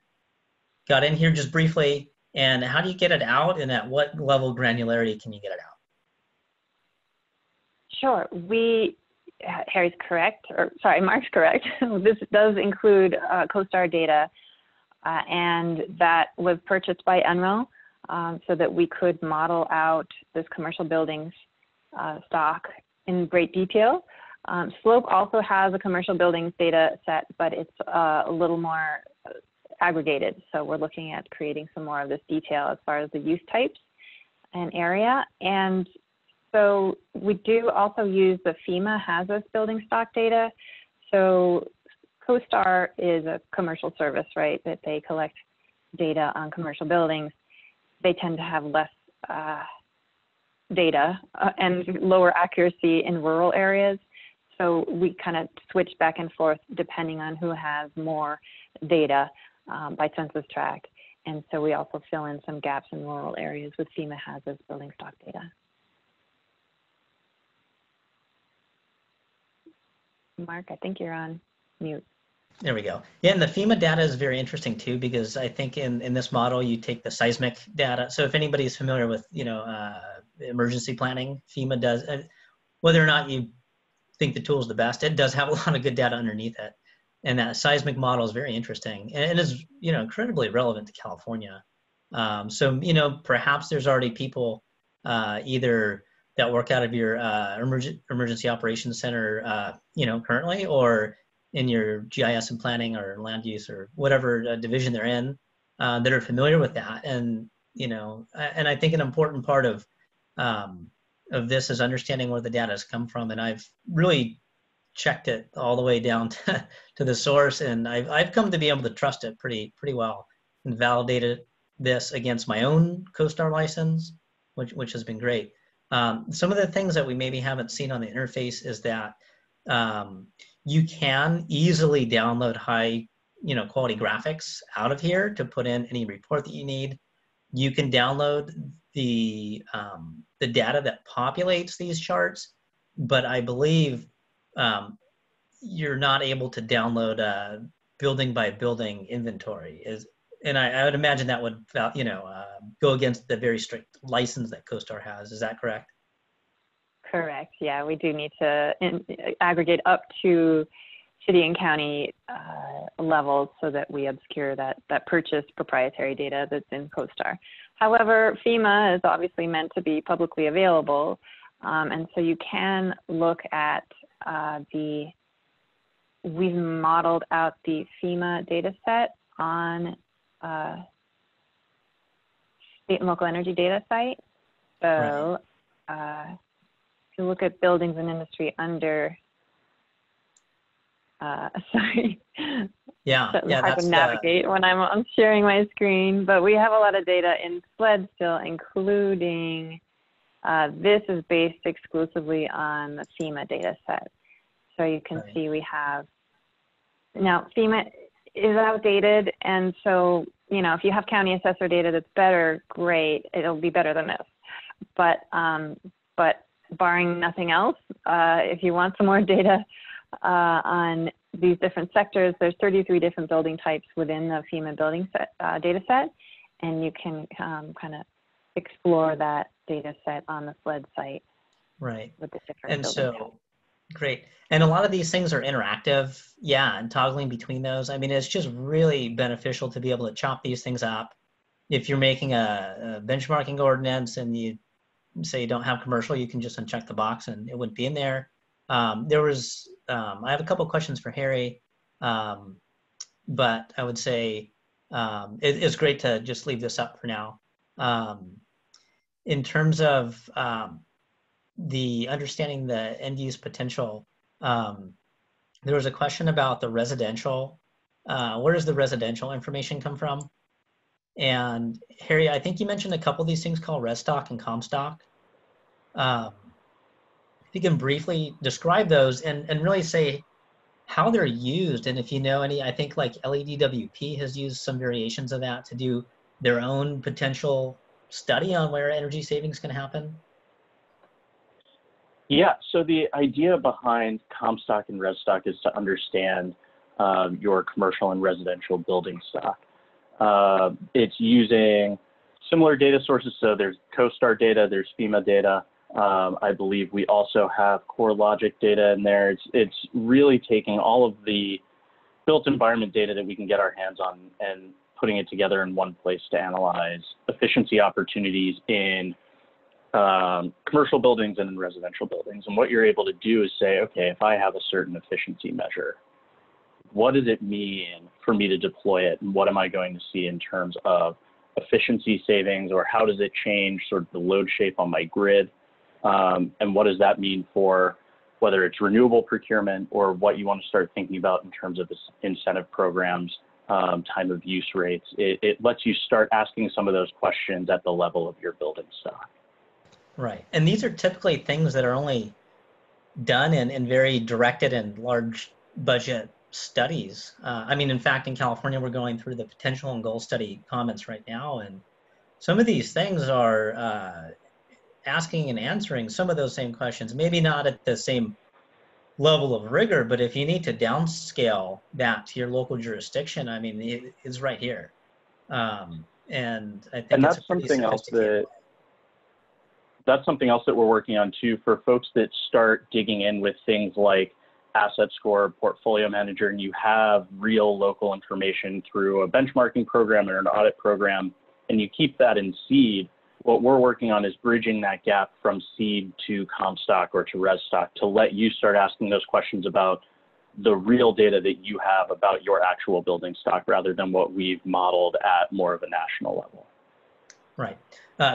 got in here just briefly, and how do you get it out, and at what level of granularity can you get it out? Sure. Harry's correct, or sorry, Mark's correct. This does include CoStar data, and that was purchased by NREL so that we could model out this commercial buildings stock in great detail. Slope also has a commercial buildings data set, but it's a little more aggregated. So we're looking at creating some more of this detail as far as the use types and area. And so we do also use the FEMA HAZAS building stock data. So CoStar is a commercial service, right, that they collect data on commercial buildings. They tend to have less data and lower accuracy in rural areas. So we kind of switch back and forth depending on who has more data by census tract. And so we also fill in some gaps in rural areas with FEMA has as building stock data. Mark, I think you're on mute. There we go. Yeah, and the FEMA data is very interesting too, because I think in this model, you take the seismic data. So if anybody's familiar with, emergency planning, FEMA does, whether or not you think the tool is the best, it does have a lot of good data underneath it. And that seismic model is very interesting and is, incredibly relevant to California. So, perhaps there's already people either that work out of your emergency operations center, currently, or in your GIS and planning or land use or whatever division they're in, that are familiar with that. And, and I think an important part of this is understanding where the data has come from. And I've really checked it all the way down to the source. And I've come to be able to trust it pretty well and validated this against my own CoStar license, which has been great. Some of the things that we maybe haven't seen on the interface is that you can easily download high, quality graphics out of here to put in any report that you need. You can download the data that populates these charts, but I believe you're not able to download a building by building inventory. And I would imagine that would, go against the very strict license that CoStar has. Is that correct? Correct. Yeah, we do need to aggregate up to city and county levels so that we obscure that purchased proprietary data that's in CoStar. However, FEMA is obviously meant to be publicly available, and so you can look at we've modeled out the FEMA data set on state and local energy data site. So if you look at buildings and industry under, sorry. Yeah, so hard to navigate when I'm sharing my screen, but we have a lot of data in SLED still, including, this is based exclusively on the FEMA data set. So you can see we have, now FEMA is outdated, and so, if you have county assessor data that's better, great, it'll be better than this. But barring nothing else, if you want some more data on these different sectors, there's 33 different building types within the FEMA building data set, and you can kind of explore that data set on the SLED site. Right. With the different and building so, types. Great. And a lot of these things are interactive. Yeah, and toggling between those. I mean, it's just really beneficial to be able to chop these things up. If you're making a benchmarking ordinance and you say you don't have commercial, you can just uncheck the box and it wouldn't be in there. I have a couple of questions for Harry, but I would say it's great to just leave this up for now. In terms of the understanding the end use potential, there was a question about the residential. Where does the residential information come from? And Harry, I think you mentioned a couple of these things called ResStock and ComStock. If you can briefly describe those and really say how they're used, and if you know any, I think like LEDWP has used some variations of that to do their own potential study on where energy savings can happen. Yeah, so the idea behind ComStock and ResStock is to understand your commercial and residential building stock. It's using similar data sources, so there's CoStar data, there's FEMA data. I believe we also have CoreLogic data in there. It's really taking all of the built environment data that we can get our hands on and putting it together in one place to analyze efficiency opportunities in commercial buildings and in residential buildings. And what you're able to do is say, okay, if I have a certain efficiency measure, what does it mean for me to deploy it? And what am I going to see in terms of efficiency savings, or how does it change sort of the load shape on my grid? And what does that mean for whether it's renewable procurement or what you want to start thinking about in terms of incentive programs, time of use rates. It lets you start asking some of those questions at the level of your building stock. Right. And these are typically things that are only done in very directed and large budget studies. I mean, in fact, in California, we're going through the potential and goal study comments right now. And some of these things are asking and answering some of those same questions, maybe not at the same level of rigor, but if you need to downscale that to your local jurisdiction, I mean, it's right here. And I think that's something else that we're working on too, for folks that start digging in with things like asset score, portfolio manager, and you have real local information through a benchmarking program or an audit program, and you keep that in seed. What we're working on is bridging that gap from seed to Comstock or to ResStock to let you start asking those questions about the real data that you have about your actual building stock rather than what we've modeled at more of a national level. Right.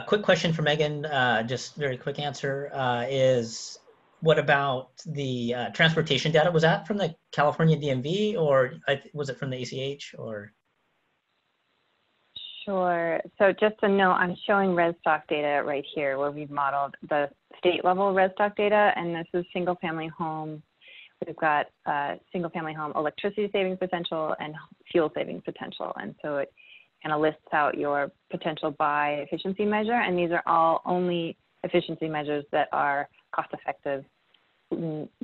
Quick question for Megan, just very quick answer, is what about the transportation data? Was that from the California DMV or was it from the ACH or? Sure. So just a note, I'm showing ResStock data right here where we've modeled the state level ResStock data, and this is single family home. We've got single family home electricity savings potential and fuel savings potential. And so it kind of lists out your potential by efficiency measure, and these are all only efficiency measures that are cost effective,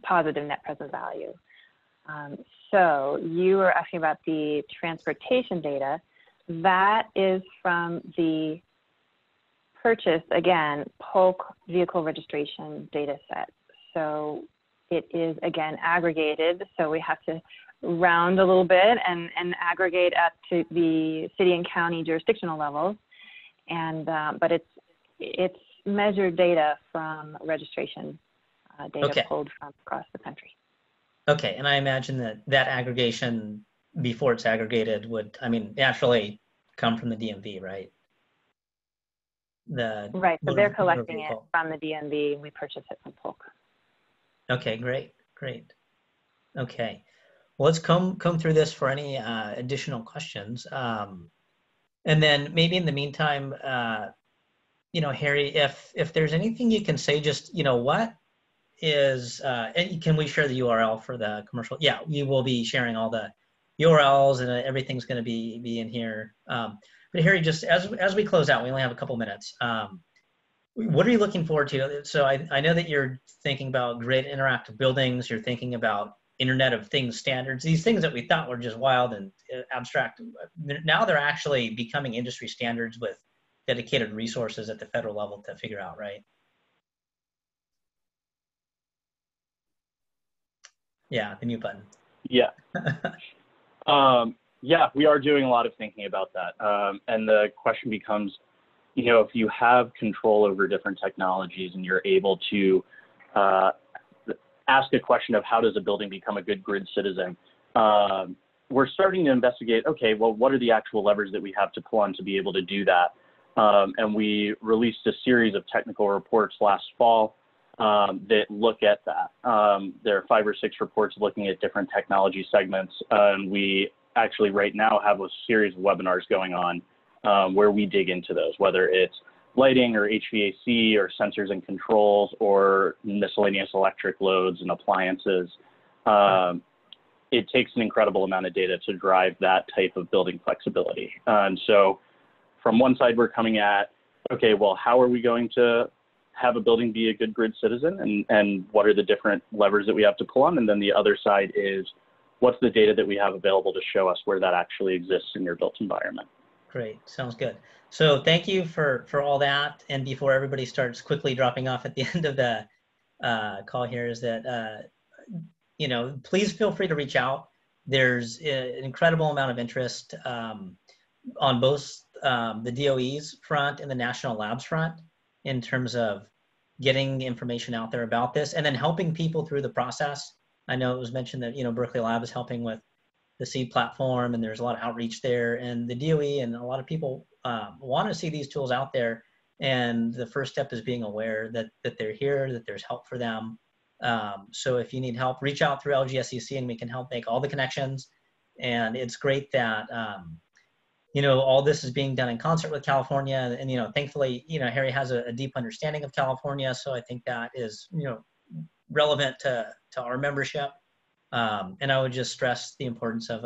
positive net present value. So you were asking about the transportation data. That is from the purchase, again, polk vehicle registration data set. So it is, again, aggregated. So we have to round a little bit and aggregate up to the city and county jurisdictional levels. And, but it's measured data from registration data pulled from across the country. Okay, and I imagine that aggregation before it's aggregated would, I mean, naturally come from the DMV, right? Right, so they're collecting it from the DMV and we purchase it from Polk. Okay, great. Okay, well, let's come through this for any additional questions. And then maybe in the meantime, you know, Harry, if there's anything you can say, just, you know, what is, and can we share the URL for the commercial? Yeah, we will be sharing all the URLs and everything's going to be in here. But Harry, just as we close out, we only have a couple minutes. What are you looking forward to? So I know that you're thinking about great interactive buildings. You're thinking about Internet of Things standards. These things that we thought were just wild and abstract. Now they're actually becoming industry standards with dedicated resources at the federal level to figure out, right? Yeah, the mute button. Yeah. Yeah, we are doing a lot of thinking about that. And the question becomes, you know, if you have control over different technologies and you're able to ask a question of how does a building become a good grid citizen, we're starting to investigate, okay, well, what are the actual levers that we have to pull on to be able to do that? And we released a series of technical reports last fall that look at that. There are 5 or 6 reports looking at different technology segments. And we actually right now have a series of webinars going on where we dig into those, whether it's lighting or HVAC or sensors and controls or miscellaneous electric loads and appliances. It takes an incredible amount of data to drive that type of building flexibility. And so from one side, we're coming at, okay, well, how are we going to have a building be a good grid citizen, and what are the different levers that we have to pull on? And then the other side is, what's the data that we have available to show us where that actually exists in your built environment? Great, sounds good. So thank you for all that. And before everybody starts quickly dropping off at the end of the call here, is that, you know, please feel free to reach out. There's an incredible amount of interest on both the DOE's front and the national labs front in terms of getting information out there about this and then helping people through the process. I know it was mentioned that, you know, Berkeley Lab is helping with the seed platform and there's a lot of outreach there, and the DOE and a lot of people want to see these tools out there. And the first step is being aware that they're here, that there's help for them. So if you need help, reach out through LGSEC and we can help make all the connections. And it's great that, you know, all this is being done in concert with California. And, you know, thankfully, you know, Harry has a deep understanding of California. So I think that is, you know, relevant to our membership. And I would just stress the importance of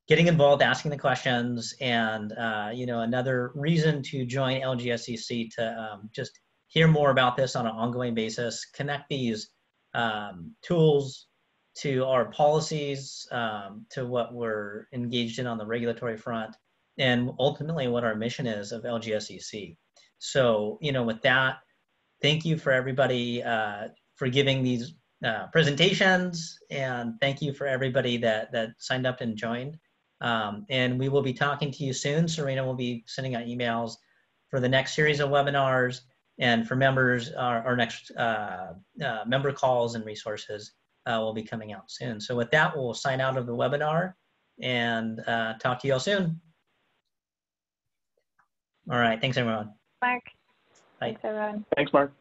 getting involved, asking the questions, and you know, another reason to join LGSEC to just hear more about this on an ongoing basis, connect these tools to our policies, to what we're engaged in on the regulatory front, and ultimately what our mission is of LGSEC. So, you know, with that, thank you for everybody for giving these presentations, and thank you for everybody that signed up and joined. And we will be talking to you soon. Serena will be sending out emails for the next series of webinars, and for members, our next member calls and resources will be coming out soon. So with that, we'll sign out of the webinar and talk to you all soon. All right, thanks everyone. Mark. Bye. Thanks everyone. Thanks, Mark.